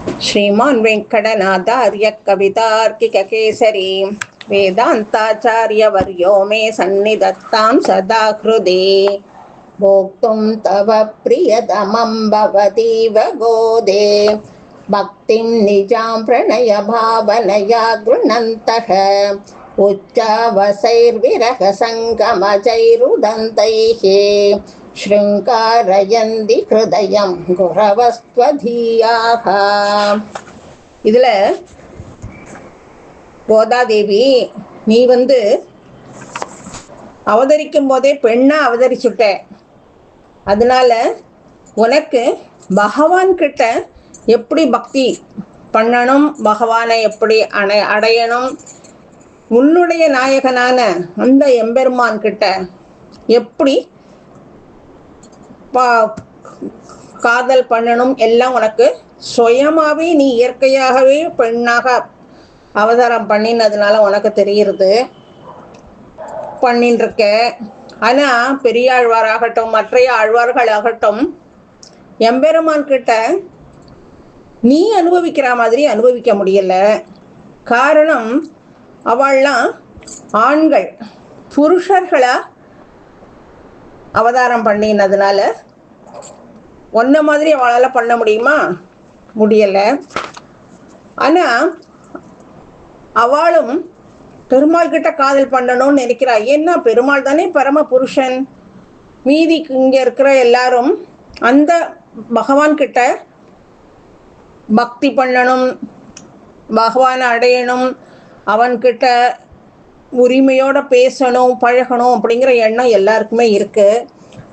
श्रीमान् वेङ्कटनाथार्य कवितार्किककेसरी वेदान्ताचार्यवर्यो मे सन्निधत्तां सदा हृदि भोक्तुं तव प्रियतमं भवतीव गोदे भक्तिं निजां प्रणयभावनया गृह्णन्तः उच्चावसैर्विरहसङ्गमजैरुदन्तैः शृङ्गारयन्ति हृदयं गुरवस्त्वधीयाः. இதுல கோதாதேவி, நீ அவதரிக்கும் போதே பெண்ணா அவதரிச்சுட்ட. அதனால உனக்கு பகவான் கிட்ட எப்படி பக்தி பண்ணணும், பகவானை எப்படி அடையணும், உன்னுடைய நாயகனான அந்த எம்பெருமான் கிட்ட எப்படி காதல் பண்ணணும் எல்லாம் உனக்கு சுயமாவே நீ இயற்கையாகவே பெண்ணாக அவதாரம் பண்ணினதுனால உனக்கு தெரியுறது பண்ணின்னு இருக்க. ஆனா பெரியாழ்வாராகட்டும் மற்றைய ஆழ்வார்களாகட்டும் எம்பெருமான் கிட்ட நீ அனுபவிக்கிற மாதிரி அனுபவிக்க முடியல. காரணம், அவள்லாம் ஆண்கள் புருஷர்களா அவதாரம் பண்ணினதுனால ஒன்ன மாதிரி அவளால் பண்ண முடியுமா? முடியல. ஆனா அவளும் பெருமாள் கிட்ட காதல் பண்ணணும்னு நினைக்கிறா. ஏன்னா பெருமாள் தானே பரம புருஷன். மீதி இங்க இருக்கிற எல்லாரும் அந்த பகவான் கிட்ட பக்தி பண்ணணும், பகவானை அடையணும், அவன்கிட்ட உரிமையோட பேசணும், பழகணும் அப்படிங்கிற எண்ணம் எல்லாருக்குமே இருக்கு.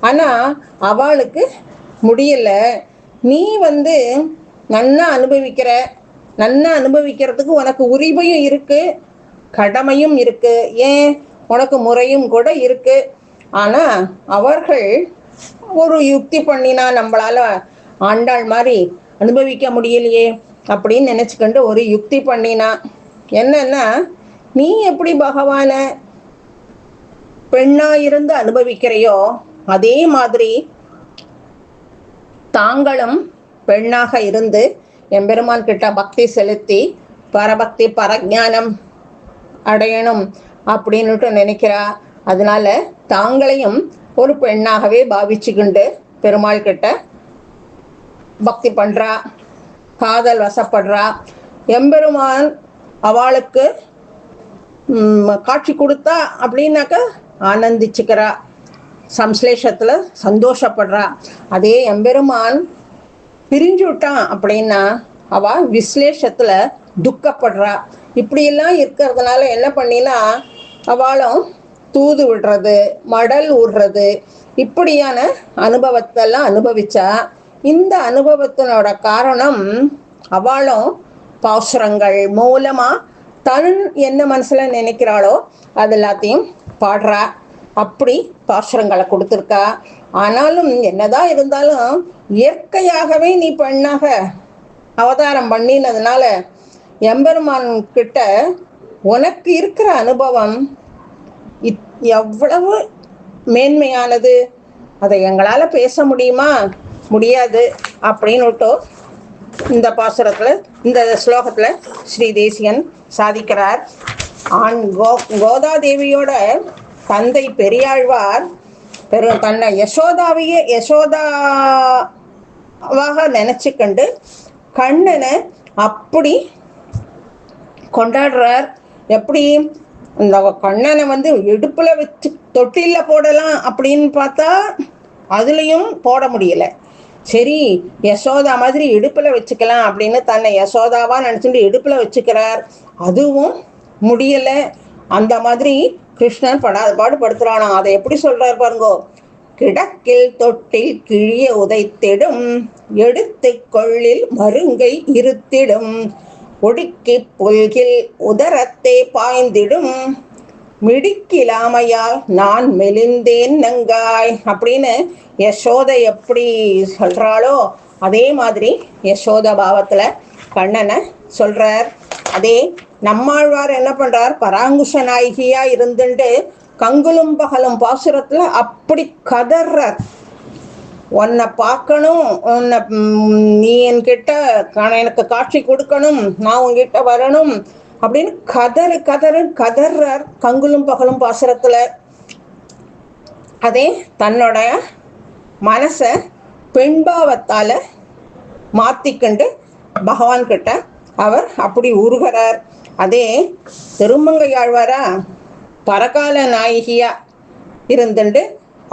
ஆனா அவளுக்கு முடியல. நீ நன்னா அனுபவிக்கிறதுக்கு உனக்கு உரிமையும் இருக்கு, கடமையும் இருக்கு, ஏன் உனக்கு முறையும் கூட இருக்கு. ஆனா அவர்கள் ஒரு யுக்தி பண்ணினா நம்மளால ஆண்டாள் மாதிரி அனுபவிக்க முடியலையே அப்படின்னு நினைச்சுக்கிண்டு ஒரு யுக்தி பண்ணினா. என்னன்னா, நீ எப்படி பகவான பெண்ணா இருந்து அனுபவிக்கிறையோ அதே மாதிரி தாங்களும் பெண்ணாக இருந்து எம்பெருமான் கிட்ட பக்தி செலுத்தி பரபக்தி பரஜானம் அடையணும் அப்படின்னுட்டு நினைக்கிறா. அதனால தாங்களையும் ஒரு பெண்ணாகவே பாவிச்சுக்கிண்டு பெருமாள் கிட்ட பக்தி பண்றா, காதல் வசப்படுறா. எம்பெருமான் அவளுக்கு காட்சி கொடுத்தா அப்படின்னாக்க ஆனந்திச்சுக்கிறா, சம்ஸ்லேஷத்துல சந்தோஷப்படுறா. அதே எம்பெருமான் பிரிஞ்சு விட்டான் அப்படின்னா அவ விஸ்லேஷத்துல துக்கப்படுறா. இப்படியெல்லாம் இருக்கிறதுனால என்ன பண்ணினா அவளும் தூது விடுறது, மடல் விடுறது, இப்படியான அனுபவத்தெல்லாம் அனுபவிச்சா. இந்த அனுபவத்தினோட காரணம் அவளும் பாசுரங்கள் மூலமா தன் என்ன மனசுல நினைக்கிறாளோ அது எல்லாத்தையும் பாடுறா. அப்படி பாசுரங்களை கொடுத்துருக்கா. ஆனாலும் என்னதான் இருந்தாலும் இயற்கையாகவே நீ பெண்ணாக அவதாரம் பண்ணினதுனால எம்பெருமான் கிட்ட உனக்கு இருக்கிற அனுபவம் எவ்வளவு மேன்மையானது, அதை எங்களால பேச முடியுமா? முடியாது அப்படின்னுட்டு இந்த பாசுரத்துல இந்த ஸ்லோகத்துல ஸ்ரீ தேசிகன் சாதிக்கிறார். கோதாதேவியோட தந்தை பெரியாழ்வார் தன்னை யசோதாவாக நினைச்சுக்கண்டு கண்ணனை அப்படி கொண்டாடுறார். எப்படி இந்த கண்ணனை இடுப்புல வச்சு தொட்டில போடலாம் அப்படின்னு பார்த்தா அதுலயும் போட முடியல. சரி, யசோதா மாதிரி இடுப்புல வச்சுக்கலாம் அப்படின்னு தன்னை யசோதாவா நினைச்சுட்டு இடுப்புல வச்சுக்கிறார். அதுவும் முடியல. அந்த மாதிரி கிருஷ்ணன் பாடுபடுத்துறானா. அதை எப்படி சொல்றார் பாருங்கோ. கிடக்கில் தொட்டில் கிழிய உதைத்திடும், எடுத்து கொள்ளில் மருங்கை இருத்திடும், ஒடுக்கி புல்கில் உதரத்தை பாய்ந்திடும், மிடிக்கிலாமையால் நான் மெலிந்தேன் நங்காய் அப்படின்னு யசோதை எப்படி சொல்றாளோ அதே மாதிரி யசோத பாவத்துல கண்ணனை சொல்றார். அதே நம்மாழ்வார் என்ன பண்றார், பராங்குஷ நாயகியா இருந்துட்டு கங்குலும் பகலும் பாசுரத்துல அப்படி கதர்றார். உன்னை பார்க்கணும், உன்னை நீ என்கிட்ட எனக்கு காட்சி கொடுக்கணும், நான் உன்கிட்ட வரணும் அப்படின்னு கதறார் கங்குலும் பகலும் பாசுரத்துல. அதே தன்னோட மனசை பெண்பாவத்தால மாத்திக்கண்டு பகவான் கிட்ட அவர் அப்படி உருகிறார். அதே திருமங்கையாழ்வாரா பரகால நாயகியா இருந்துண்டு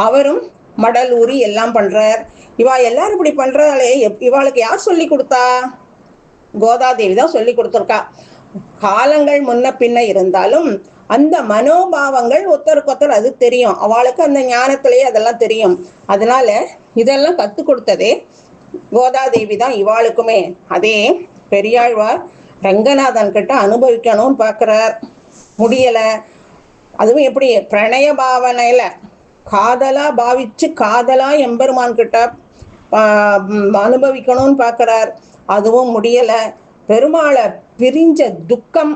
அவரும் மடல் ஊறி எல்லாம் பண்றார். இவா எல்லாரும் இப்படி பண்றதாலே இவாளுக்கு யார் சொல்லி கொடுத்தா? கோதாதேவி தான் சொல்லி கொடுத்துருக்கா. காலங்கள் முன்ன பின்ன இருந்தாலும் அந்த மனோபாவங்கள் ஒருத்தருக்கொத்தர் அது தெரியும். அவளுக்கு அந்த ஞானத்திலேயே அதெல்லாம் தெரியும். அதனால இதெல்லாம் கத்து கொடுத்ததே கோதாதேவி தான் இவாளுக்குமே. அதே பெரியாழ்வார் ரங்கநாதன் கிட்ட அனுபவிக்கணும்னு பார்க்கிறார், முடியல. அதுவும் எப்படி? பிரணய பாவனையில காதலா பாவிச்சு காதலா எம்பெருமான் கிட்ட அனுபவிக்கணும்னு பார்க்கிறார், அதுவும் முடியல. பெருமாளை பிரிஞ்ச துக்கம்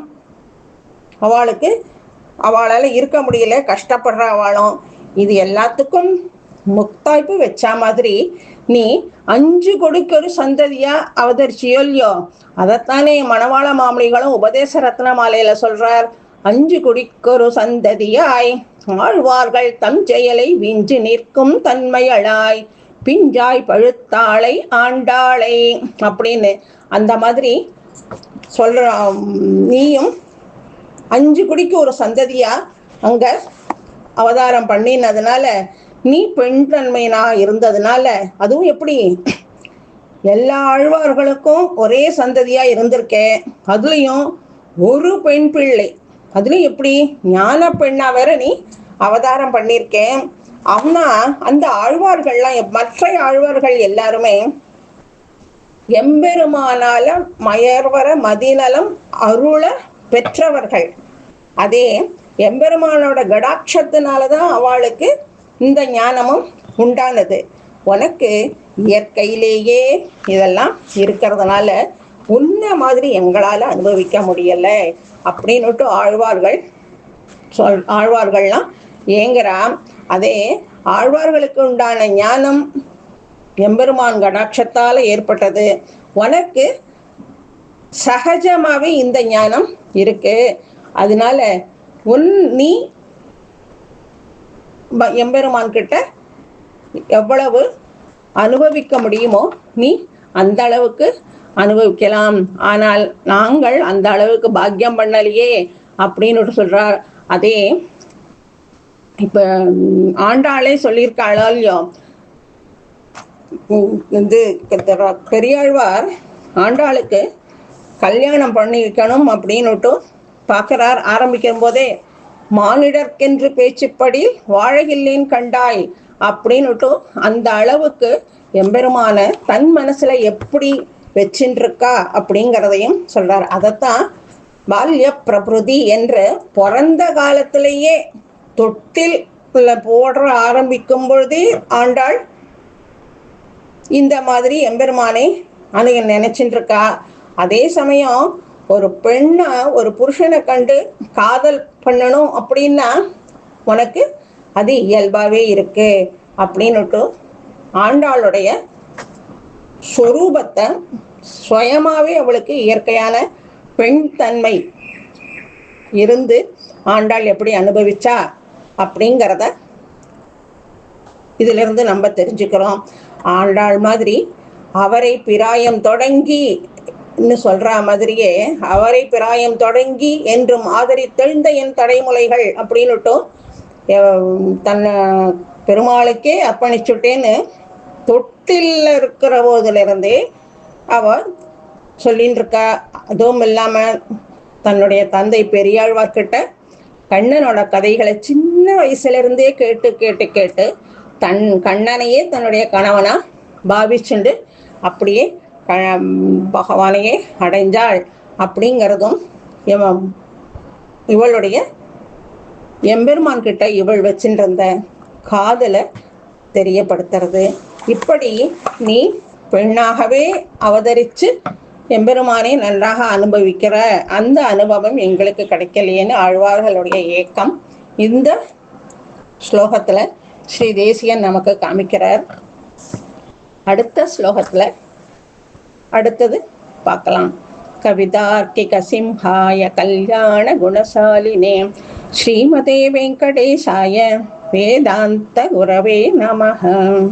அவளுக்கு, அவளால் இருக்க முடியல, கஷ்டப்படுற அவளும். இது எல்லாத்துக்கும் முக்தாய்ப்பு வச்ச மாதிரி நீ 5 கொடிக்கு ஒரு சந்ததியா அவதரிச்சியோ இல்லையோ, அதைத்தானே மணவாள மாமணிகளும் உபதேச ரத்ன மாலையில சொல்றார். 5 கொடிக்கொரு சந்ததியாய் ஆழ்வார்கள் தம் செயலை விஞ்சு நிற்கும் தன்மையளாய் பிஞ்சாய் பழுத்தாளை ஆண்டாளை அப்படின்னு. அந்த மாதிரி சொல்ற நீயும் 5 குடிக்கு ஒரு சந்ததியா அங்க அவதாரம் பண்ணினதுனால நீ பெண் தன்மையினா இருந்ததுனால, அதுவும் எப்படி எல்லா ஆழ்வார்களுக்கும் ஒரே சந்ததியா இருந்திருக்கே, அதுலயும் ஒரு பெண் பிள்ளை, அதுலயும் எப்படி ஞான பெண்ணா வேற நீ அவதாரம் பண்ணியிருக்கேன். ஆனா அந்த ஆழ்வார்கள்லாம் மற்ற ஆழ்வார்கள் எல்லாருமே எம்பெருமானால மயர்வர மதிநலம் அருள பெற்றவர்கள். அதே எம்பெருமானோட கடாட்சத்தினாலதான் அவளுக்கு இந்த ஞானமும் உண்டானது. உனக்கு இயற்கையிலேயே இதெல்லாம் இருக்கிறதுனால உன்ன மாதிரி எங்களால அனுபவிக்க முடியல அப்படின்னுட்டு ஆழ்வார்கள்லாம் ஏங்குறான். அதே ஆழ்வார்களுக்கு உண்டான ஞானம் எம்பெருமான் கடாட்சத்தால ஏற்பட்டது. உனக்கு சகஜமாவே இந்த ஞானம் இருக்கு. அதனால நீ எம்பெருமான் கிட்ட எவ்வளவு அனுபவிக்க முடியுமோ நீ அந்த அளவுக்கு அனுபவிக்கலாம். ஆனால் நாங்கள் அந்த அளவுக்கு பாக்கியம் பண்ணலையே அப்படின்னு சொல்றார். அதே இப்ப ஆண்டாளே சொல்லியிருக்காளோ இல்லையோ, பெரியாழ்வார் ஆண்டாளுக்கு கல்யாணம் பண்ணி வைக்கணும் அப்படின்னுட்டு பார்க்கிறார். ஆரம்பிக்கும் போதே மானிடர்க்கென்று பேச்சுப்படி வாழகில்லேன் கண்டாய் அப்படின்னுட்டு அந்த அளவுக்கு எம்பெருமான தன் மனசுல எப்படி வச்சுருக்கா அப்படிங்கிறதையும் சொல்றார். அதைத்தான் பால்ய பிரபுதி என்று பிறந்த காலத்திலேயே தொட்டில் போடுற ஆரம்பிக்கும் பொழுதே ஆண்டாள் இந்த மாதிரி எம்பெருமானை நினைச்சுட்டு இருக்கா. அதே சமயம் ஒரு பெண்ணை ஒரு புருஷனை கண்டு காதல் பண்ணணும் அப்படின்னா உனக்கு அது இயல்பாவே இருக்கு அப்படின்னுட்டு ஆண்டாளுடைய ஸ்வரூபத்தை சுயமாவே அவளுக்கு இயற்கையான பெண் தன்மை இருந்து ஆண்டாள் எப்படி அனுபவிச்சா அப்படிங்கிறத இதுல இருந்து நம்ம தெரிஞ்சுக்கிறோம். ஆண்டாள் மாதிரி அவரை பிராயம் தொடங்கி சொல்ற மாதிரியே அவரை பிராயம் தொடங்கி என்றும் ஆதரித்தெழுந்த என் தடைமுலைகள் அப்படின்னுட்டும் தன்னை பெருமாளுக்கே அர்ப்பணிச்சுட்டேன்னு தொட்டில் இருக்கிற போதுல இருந்தே அவ சொல்லின்னு இருக்கா. அதுவும் இல்லாம தன்னுடைய தந்தை பெரியாழ்வார்கிட்ட கண்ணனோட கதைகளை சின்ன வயசுல இருந்தே கேட்டு கேட்டு கேட்டு கண்ணனையே தன்னுடைய கணவனா பாவிச்சுண்டு அப்படியே பகவானையே அடைஞ்சாள் அப்படிங்கிறதும் இவளுடைய எம்பெருமான் கிட்ட இவள் வச்சுருந்த காதலை தெரியப்படுத்துறது. இப்படி நீ பெண்ணாகவே அவதரிச்சு எம்பெருமானை நன்றாக அனுபவிக்கிற அந்த அனுபவம் எங்களுக்கு கிடைக்கலையேன்னு ஆழ்வார்களுடைய ஏக்கம் இந்த ஸ்லோகத்துல ஸ்ரீ தேசிகன் நமக்கு காமிக்கிறார். அடுத்த ஸ்லோகத்தில் அடுத்தது பார்க்கலாம். கவிதார்க்கிக சிம்ஹாய கல்யாண குணசாலினே ஸ்ரீமதே வெங்கடேசாய வேதாந்த குரவே நமஹ.